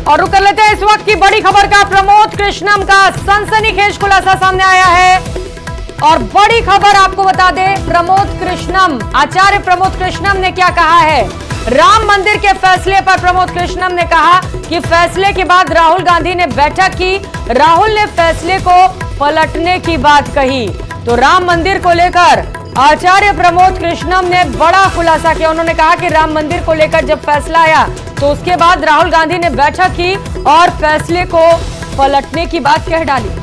और रुक कर लेते हैं इस वक्त की बड़ी खबर का। प्रमोद कृष्णम का सनसनीखेज खुलासा सामने आया है और बड़ी खबर आपको बता दें, प्रमोद कृष्णम, आचार्य प्रमोद कृष्णम ने क्या कहा है। राम मंदिर के फैसले पर प्रमोद कृष्णम ने कहा कि फैसले के बाद राहुल गांधी ने बैठक की, राहुल ने फैसले को पलटने की बात कही। तो राम मंदिर को लेकर आचार्य प्रमोद कृष्णम ने बड़ा खुलासा किया। उन्होंने कहा कि राम मंदिर को लेकर जब फैसला आया तो उसके बाद राहुल गांधी ने बैठक की और फैसले को पलटने की बात कह डाली।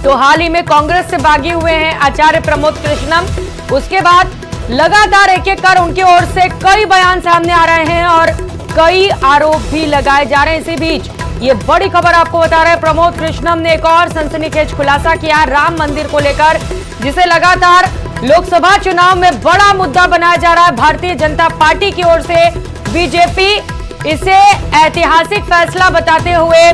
तो हाल ही में कांग्रेस से भागे हुए हैं आचार्य प्रमोद कृष्णम। उसके बाद लगातार एक एक कर उनकी ओर से कई बयान सामने आ रहे हैं और कई आरोप भी लगाए जा रहे हैं। इसी बीच ये बड़ी खबर आपको बता रहे हैं, प्रमोद कृष्णम ने एक और सनसनीखेज खुलासा किया राम मंदिर को लेकर, जिसे लगातार लोकसभा चुनाव में बड़ा मुद्दा बनाया जा रहा है। भारतीय जनता पार्टी की ओर से बीजेपी इसे ऐतिहासिक फैसला बताते हुए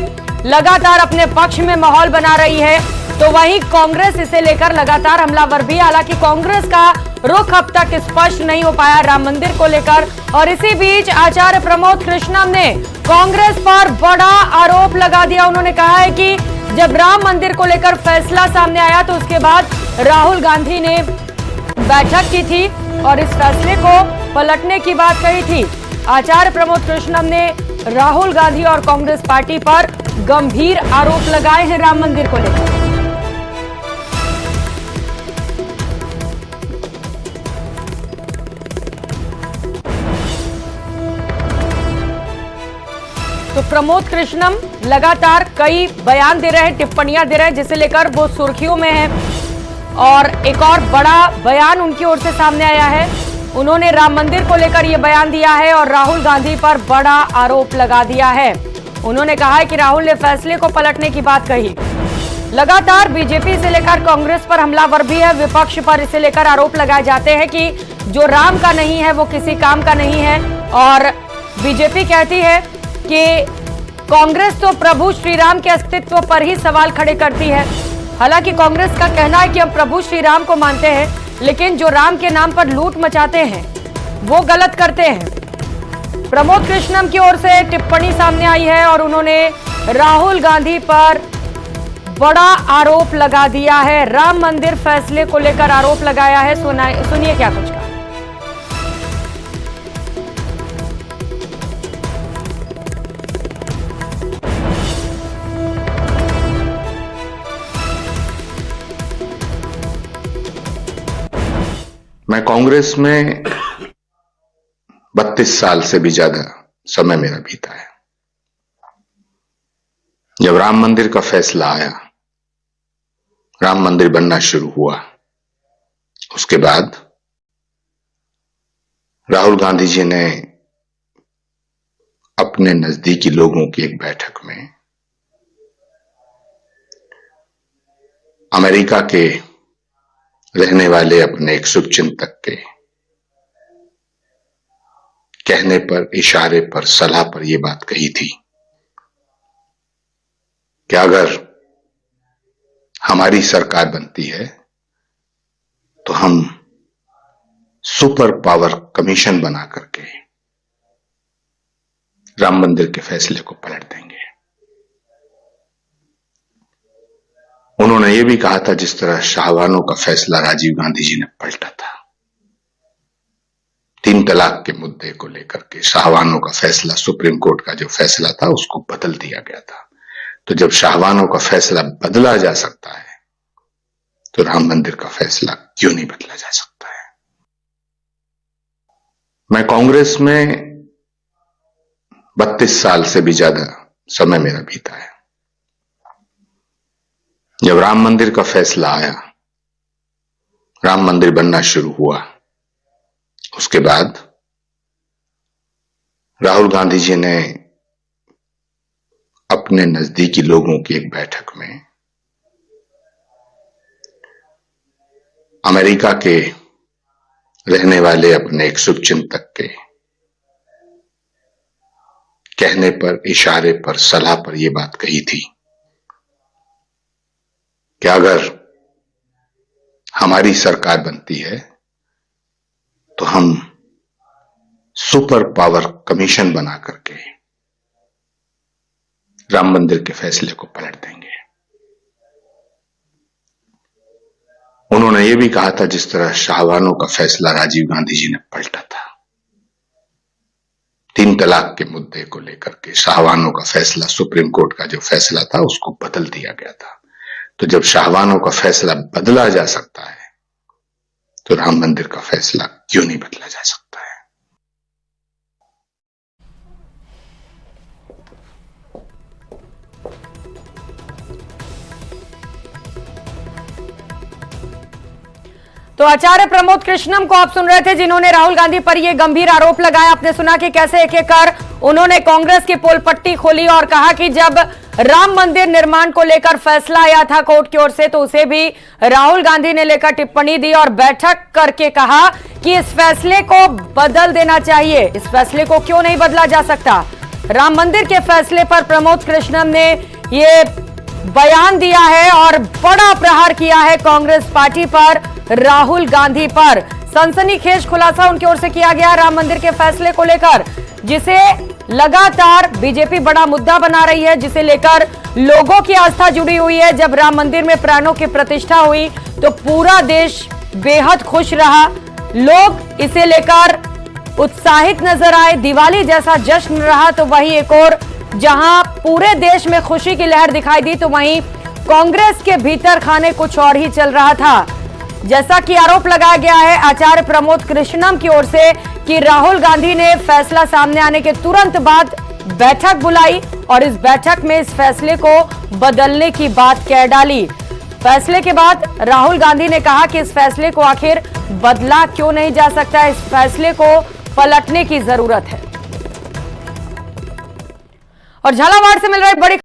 लगातार अपने पक्ष में माहौल बना रही है, तो वहीं कांग्रेस इसे लेकर लगातार हमलावर भी। हालांकि कांग्रेस का रुख अब तक स्पष्ट नहीं हो पाया राम मंदिर को लेकर। और इसी बीच आचार्य प्रमोद कृष्णम ने कांग्रेस पर बड़ा आरोप लगा दिया। उन्होंने कहा है कि जब राम मंदिर को लेकर फैसला सामने आया तो उसके बाद राहुल गांधी ने बैठक की थी और इस फैसले को पलटने की बात कही थी। आचार्य प्रमोद कृष्णम ने राहुल गांधी और कांग्रेस पार्टी पर गंभीर आरोप लगाए हैं राम मंदिर को लेकर। तो प्रमोद कृष्णम लगातार कई बयान दे रहे हैं, टिप्पणियां दे रहे हैं, जिसे लेकर वो सुर्खियों में है। और एक और बड़ा बयान उनकी ओर से सामने आया है। उन्होंने राम मंदिर को लेकर यह बयान दिया है और राहुल गांधी पर बड़ा आरोप लगा दिया है। उन्होंने कहा है कि राहुल ने फैसले को पलटने की बात कही। लगातार बीजेपी से लेकर कांग्रेस पर हमलावर भी है। विपक्ष पर इसे लेकर आरोप लगाए जाते हैं कि जो राम का नहीं है वो किसी काम का नहीं है। और बीजेपी कहती है कि कांग्रेस तो प्रभु श्री राम के अस्तित्व पर ही सवाल खड़े करती है। हालांकि कांग्रेस का कहना है कि हम प्रभु श्री राम को मानते हैं, लेकिन जो राम के नाम पर लूट मचाते हैं वो गलत करते हैं। प्रमोद कृष्णम की ओर से टिप्पणी सामने आई है और उन्होंने राहुल गांधी पर बड़ा आरोप लगा दिया है। राम मंदिर फैसले को लेकर आरोप लगाया है। सुनिए क्या कुछ कहा। मैं कांग्रेस में 32 साल से भी ज्यादा समय मेरा बीता है। जब राम मंदिर का फैसला आया, राम मंदिर बनना शुरू हुआ, उसके बाद राहुल गांधी जी ने अपने नजदीकी लोगों की एक बैठक में अमेरिका के रहने वाले अपने एक शुभचिंतक के कहने पर, इशारे पर, सलाह पर यह बात कही थी कि अगर हमारी सरकार बनती है तो हम सुपर पावर कमीशन बना करके राम मंदिर के फैसले को पलट देंगे। उन्होंने यह भी कहा था जिस तरह शाहवानों का फैसला राजीव गांधी जी ने पलटा था। 3 तलाक के मुद्दे को लेकर के शाहवानों का फैसला, सुप्रीम कोर्ट का जो फैसला था उसको बदल दिया गया था। तो जब शाहवानों का फैसला बदला जा सकता है तो राम मंदिर का फैसला क्यों नहीं बदला जा सकता है। मैं कांग्रेस में 32 साल से भी ज्यादा समय मेरा बीता है। जब राम मंदिर का फैसला आया, राम मंदिर बनना शुरू हुआ, उसके बाद राहुल गांधी जी ने अपने नजदीकी लोगों की एक बैठक में अमेरिका के रहने वाले अपने एक शुभचिंतक के कहने पर, इशारे पर, सलाह पर यह बात कही थी कि अगर हमारी सरकार बनती है तो हम सुपर पावर कमीशन बना करके राम मंदिर के फैसले को पलट देंगे। उन्होंने यह भी कहा था जिस तरह शाहबानो का फैसला राजीव गांधी जी ने पलटा था। 3 तलाक के मुद्दे को लेकर के शाहबानो का फैसला, सुप्रीम कोर्ट का जो फैसला था उसको बदल दिया गया था। तो जब शाहबानो का फैसला बदला जा सकता है तो राम मंदिर का फैसला क्यों नहीं बदला जा सकता है। तो आचार्य प्रमोद कृष्णम को आप सुन रहे थे, जिन्होंने राहुल गांधी पर यह गंभीर आरोप लगाया। आपने सुना कि कैसे एक एक कर उन्होंने कांग्रेस की पोल पट्टी खोली और कहा कि जब राम मंदिर निर्माण को लेकर फैसला आया था कोर्ट की ओर से तो उसे भी राहुल गांधी ने लेकर टिप्पणी दी और बैठक करके कहा कि इस फैसले को बदल देना चाहिए। इस फैसले को क्यों नहीं बदला जा सकता। राम मंदिर के फैसले पर प्रमोद कृष्णम ने ये बयान दिया है और बड़ा प्रहार किया है कांग्रेस पार्टी पर, राहुल गांधी पर। सनसनीखेज खुलासा उनकी ओर से किया गया राम मंदिर के फैसले को लेकर, जिसे लगातार बीजेपी बड़ा मुद्दा बना रही है, जिसे लेकर लोगों की आस्था जुड़ी हुई है। जब राम मंदिर में प्राणों की प्रतिष्ठा हुई तो पूरा देश बेहद खुश रहा, लोग इसे लेकर उत्साहित नजर आए, दिवाली जैसा जश्न रहा। तो वहीं एक और जहां पूरे देश में खुशी की लहर दिखाई दी तो वहीं कांग्रेस के भीतर खाने कुछ और ही चल रहा था। जैसा कि आरोप लगाया गया है आचार्य प्रमोद कृष्णम की ओर से कि राहुल गांधी ने फैसला सामने आने के तुरंत बाद बैठक बुलाई और इस बैठक में इस फैसले को बदलने की बात कह डाली। फैसले के बाद राहुल गांधी ने कहा कि इस फैसले को आखिर बदला क्यों नहीं जा सकता, इस फैसले को पलटने की जरूरत है। और झालावाड़ से मिल रही बड़ी